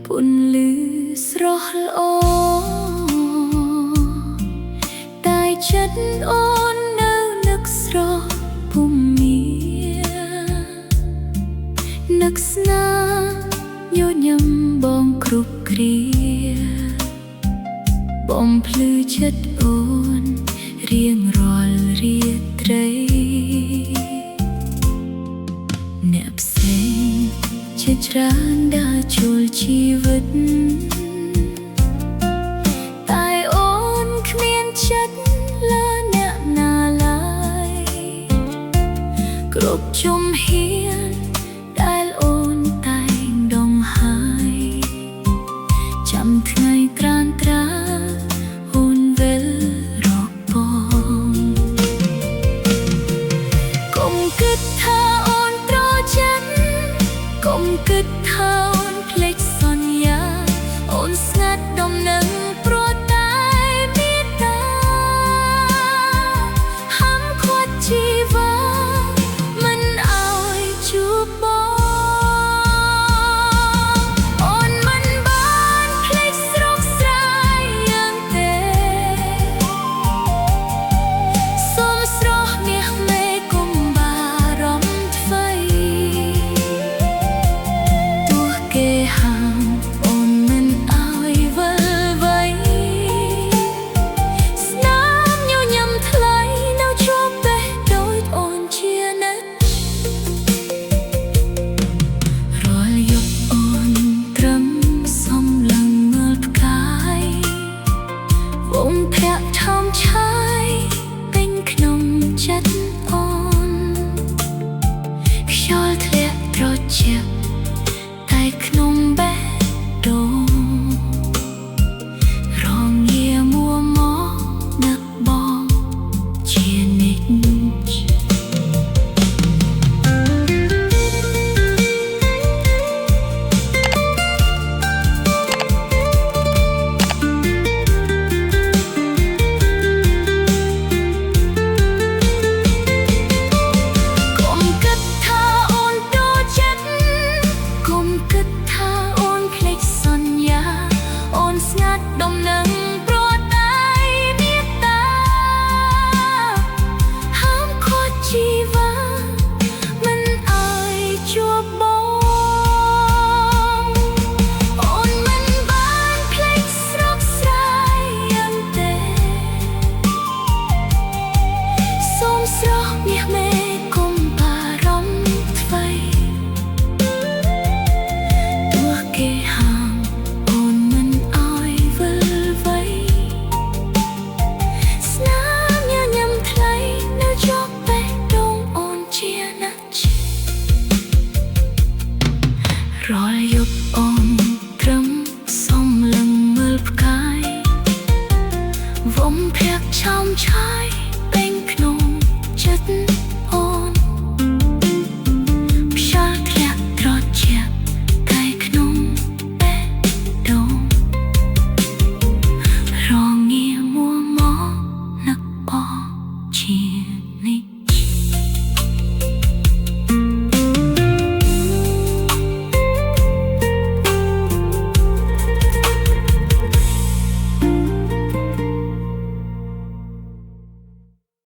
ពុនលឺស្រស់ល្អតែចិត្តអូននៅនឹកស្រស់ពុំមាននឹកស្នាញញឹមបងគ្រប់គ្រាបំភ្លឺចិត្តអូនរៀងរាល់រាត្រីអ្នកផ្សេងជាច្រើនដើរជួលជីវិតតែអូនគ្មានចិត្តលើអ្នកណាឡើយគ្រប់ជំហានដែលអូនតែងដងហើយចាំថ្ងៃត្រានត្រាអូនវិលរកបងកុំគិតថាអូនត្រចិនកុំគិតថាអូនភ្លេចសន្យាអូនស្ងាត់ដំណឹងព្រោះតែមេត្តាហាំខ្វាត់ជីវាមិនឲ្យជួបបងអូនមិនបានភ្លេចស្រស់ស្រាយយ៉ាងទេសូមស្រស់មាសមេកុំបារម្ភថ្មីទោះគេហាមអូនមិនឲ្យវិលវៃស្នាមញញឹមថ្លៃនៅជាប់បេះដូចអូនជានិច្ចរាល់យប់អូនត្រឹមសំឡឹងមើលផ្កាយវងភាក់ថំឆាយពេញក្នុងចិត្តអូនខ្យល់ធ្លាក់ត្រជាក់តែក្នុងបេះដូងរងាមួមកនឹកបងជានិច្ចកុំគិតថាអូនតូចចិត្តកុំគិតថាអូនភ្លេចសន្យាអូនស្ងាត់ដំណឹងព្រោះតែមេត្តាហាមខ្វាត់ជីវាមិនឲ្យជួបបងអូនមិនបានភ្លេចស្រស់ស្រាយយ៉ាងទេសូមស្រស់មាសមេកុំបារម្ភថ្មីទោះគេហាមអូនមិនឲ្យវិលវៃស្នាមញញឹមថ្លៃនៅជាប់បេះដូងអូនជានិច្ចរាល់យប់អូន